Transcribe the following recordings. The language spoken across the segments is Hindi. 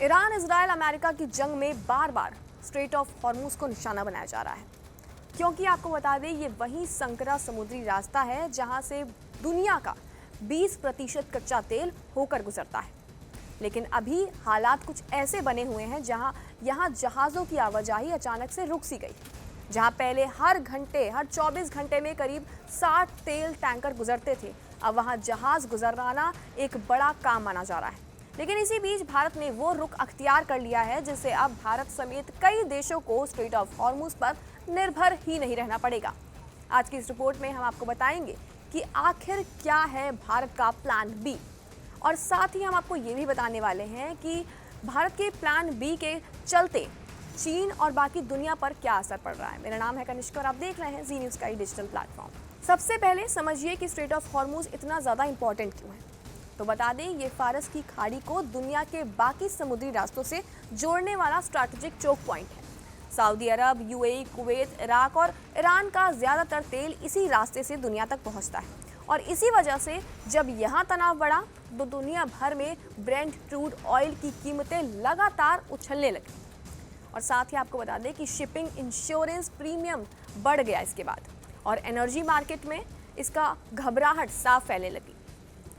ईरान, इजराइल, अमेरिका की जंग में बार बार स्ट्रेट ऑफ हॉर्मूज को निशाना बनाया जा रहा है, क्योंकि आपको बता दें ये वही संकरा समुद्री रास्ता है जहां से दुनिया का 20% कच्चा तेल होकर गुजरता है। लेकिन अभी हालात कुछ ऐसे बने हुए हैं जहां यहां जहाज़ों की आवाजाही अचानक से रुक सी गई। जहां पहले हर 24 घंटे में करीब 60 तेल टैंकर गुजरते थे, अब वहां जहाज़ गुजराना एक बड़ा काम माना जा रहा है। लेकिन इसी बीच भारत ने वो रुख अख्तियार कर लिया है जिससे अब भारत समेत कई देशों को स्ट्रेट ऑफ हॉर्मूज पर निर्भर ही नहीं रहना पड़ेगा। आज की इस रिपोर्ट में हम आपको बताएंगे कि आखिर क्या है भारत का प्लान बी, और साथ ही हम आपको ये भी बताने वाले हैं कि भारत के प्लान बी के चलते चीन और बाकी दुनिया पर क्या असर पड़ रहा है। मेरा नाम है कनिष्का और आप देख रहे हैं जी न्यूज़ का डिजिटल प्लेटफॉर्म। सबसे पहले समझिए कि स्ट्रेट ऑफ हॉर्मूज इतना ज़्यादा इंपॉर्टेंट क्यों है। तो बता दें, ये फारस की खाड़ी को दुनिया के बाकी समुद्री रास्तों से जोड़ने वाला स्ट्रैटेजिक चोक पॉइंट है। सऊदी अरब, यूएई, कुवैत, इराक और ईरान का ज़्यादातर तेल इसी रास्ते से दुनिया तक पहुंचता है, और इसी वजह से जब यहाँ तनाव बढ़ा तो दुनिया भर में ब्रेंट क्रूड ऑयल की कीमतें लगातार उछलने लगी। और साथ ही आपको बता दें कि शिपिंग इंश्योरेंस प्रीमियम बढ़ गया इसके बाद, और एनर्जी मार्केट में इसका घबराहट साफ फैलने लगी।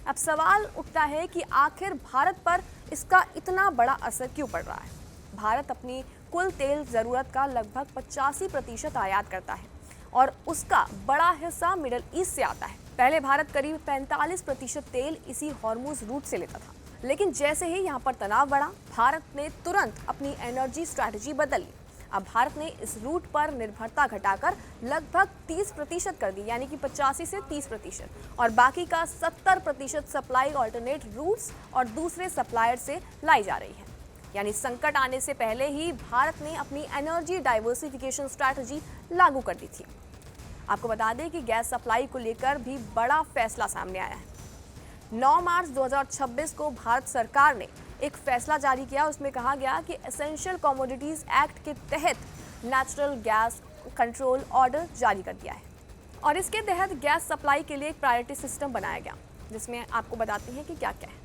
अब सवाल उठता है कि आखिर भारत पर इसका इतना बड़ा असर क्यों पड़ रहा है। भारत अपनी कुल तेल ज़रूरत का लगभग 85% आयात करता है, और उसका बड़ा हिस्सा मिडल ईस्ट से आता है। पहले भारत करीब 45% तेल इसी हॉर्मूज रूट से लेता था, लेकिन जैसे ही यहाँ पर तनाव बढ़ा, भारत ने तुरंत अपनी एनर्जी स्ट्रैटेजी बदल ली। अब भारत ने इस रूट पर निर्भरता घटाकर लगभग 30% कर दी, यानी कि 85 से 30%, और बाकी का 70% सप्लाई ऑल्टरनेट रूट्स और दूसरे सप्लायर से लाई जा रही है। यानी संकट आने से पहले ही भारत ने अपनी एनर्जी डाइवर्सिफिकेशन स्ट्रैटेजी लागू कर दी थी। आपको बता दें कि गैस सप्लाई को लेकर भी बड़ा फैसला सामने आया है। 9 मार्च 2026 को भारत सरकार ने एक फैसला जारी किया। उसमें कहा गया कि एसेंशियल कमोडिटीज एक्ट के तहत नेचुरल गैस कंट्रोल ऑर्डर जारी कर दिया है, और इसके तहत गैस सप्लाई के लिए एक प्रायोरिटी सिस्टम बनाया गया, जिसमें आपको बताते हैं कि क्या क्या है।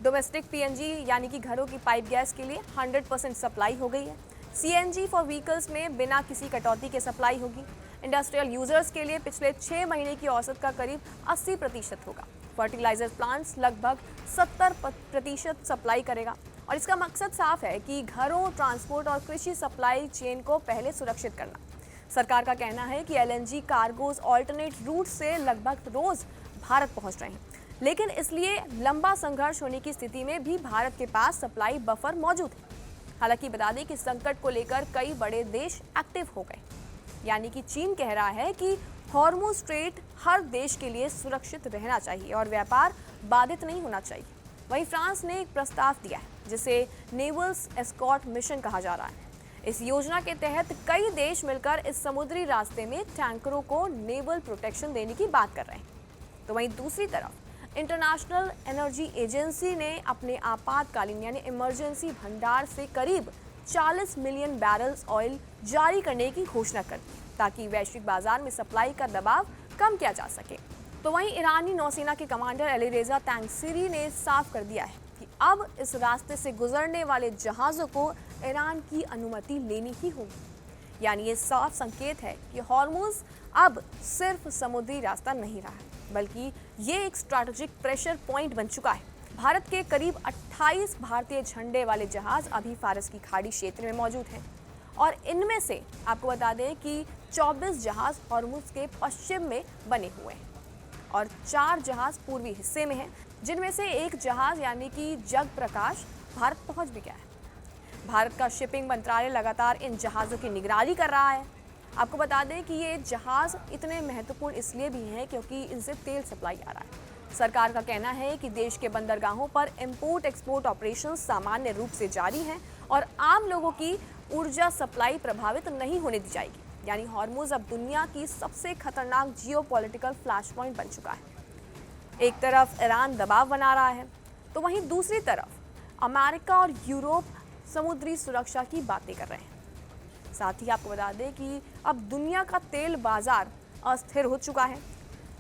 डोमेस्टिक पीएनजी यानी कि घरों की पाइप गैस के लिए 100% सप्लाई हो गई है। सीएनजी फॉर व्हीकल्स में बिना किसी कटौती के सप्लाई होगी। इंडस्ट्रियल यूजर्स के लिए पिछले 6 महीने की औसत का करीब 80% होगा। फर्टिलाइजर प्लांट्स लगभग 70% सप्लाई करेगा, और इसका मकसद साफ है कि घरों, ट्रांसपोर्ट और कृषि सप्लाई चेन को पहले सुरक्षित करना। सरकार का कहना है कि एलएनजी कार्गोज ऑल्टरनेट रूट से लगभग रोज भारत पहुंच रहे हैं, लेकिन इसलिए लंबा संघर्ष होने की स्थिति में भी भारत के पास सप्लाई बफर मौजूद है। हालांकि बता दें कि संकट को लेकर कई बड़े देश एक्टिव हो गए, यानी कि चीन कह रहा है कि हॉर्मूज स्ट्रेट हर देश के लिए सुरक्षित रहना चाहिए और व्यापार बाधित नहीं होना चाहिए। वहीं फ्रांस ने एक प्रस्ताव दिया है जिसे नेवल एस्कॉर्ट मिशन कहा जा रहा है। इस योजना के तहत कई देश मिलकर इस समुद्री रास्ते में टैंकरों को नेवल प्रोटेक्शन देने की बात कर रहे हैं। तो वहीं दूसरी तरफ इंटरनेशनल एनर्जी एजेंसी ने अपने आपातकालीन यानी इमरजेंसी भंडार से करीब 40 मिलियन बैरल्स ऑयल जारी करने की घोषणा कर दी, ताकि वैश्विक बाजार में सप्लाई का दबाव कम किया जा सके। तो वहीं ईरानी नौसेना के कमांडर अलीरेजा तंगसीरी ने साफ कर दिया है कि अब इस रास्ते से गुजरने वाले जहाज़ों को ईरान की अनुमति लेनी ही होगी। यानी ये साफ संकेत है कि हॉर्मूज अब सिर्फ समुद्री रास्ता नहीं रहा है, बल्कि ये एक स्ट्रैटेजिक प्रेशर पॉइंट बन चुका है। भारत के करीब 28 भारतीय झंडे वाले जहाज अभी फारस की खाड़ी क्षेत्र में मौजूद हैं, और इनमें से आपको बता दें कि 24 जहाज हॉर्मूज के पश्चिम में बने हुए हैं, और 4 जहाज पूर्वी हिस्से में हैं, जिनमें से एक जहाज यानी कि जग प्रकाश भारत पहुंच भी गया है। भारत का शिपिंग मंत्रालय लगातार इन जहाज़ों की निगरानी कर रहा है। आपको बता दें कि ये जहाज़ इतने महत्वपूर्ण इसलिए भी हैं क्योंकि इनसे तेल सप्लाई आ रहा है। सरकार का कहना है कि देश के बंदरगाहों पर इंपोर्ट एक्सपोर्ट ऑपरेशन सामान्य रूप से जारी हैं, और आम लोगों की ऊर्जा सप्लाई प्रभावित नहीं होने दी जाएगी। यानी हॉर्मूज अब दुनिया की सबसे खतरनाक जियोपॉलिटिकल फ्लैश पॉइंट बन चुका है। एक तरफ ईरान दबाव बना रहा है, तो वहीं दूसरी तरफ अमेरिका और यूरोप समुद्री सुरक्षा की बातें कर रहे हैं। साथ ही आपको बता दें कि अब दुनिया का तेल बाजार अस्थिर हो चुका है।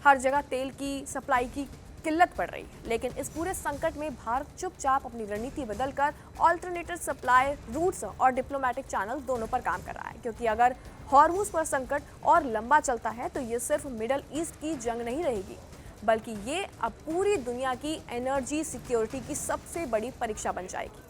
हर जगह तेल की सप्लाई की किल्लत पड़ रही है। लेकिन इस पूरे संकट में भारत चुपचाप अपनी रणनीति बदलकर ऑल्टरनेटिव सप्लाई रूट्स और डिप्लोमेटिक चैनल दोनों पर काम कर रहा है, क्योंकि अगर हॉर्मुज पर संकट और लंबा चलता है तो ये सिर्फ मिडल ईस्ट की जंग नहीं रहेगी, बल्कि ये अब पूरी दुनिया की एनर्जी सिक्योरिटी की सबसे बड़ी परीक्षा बन जाएगी।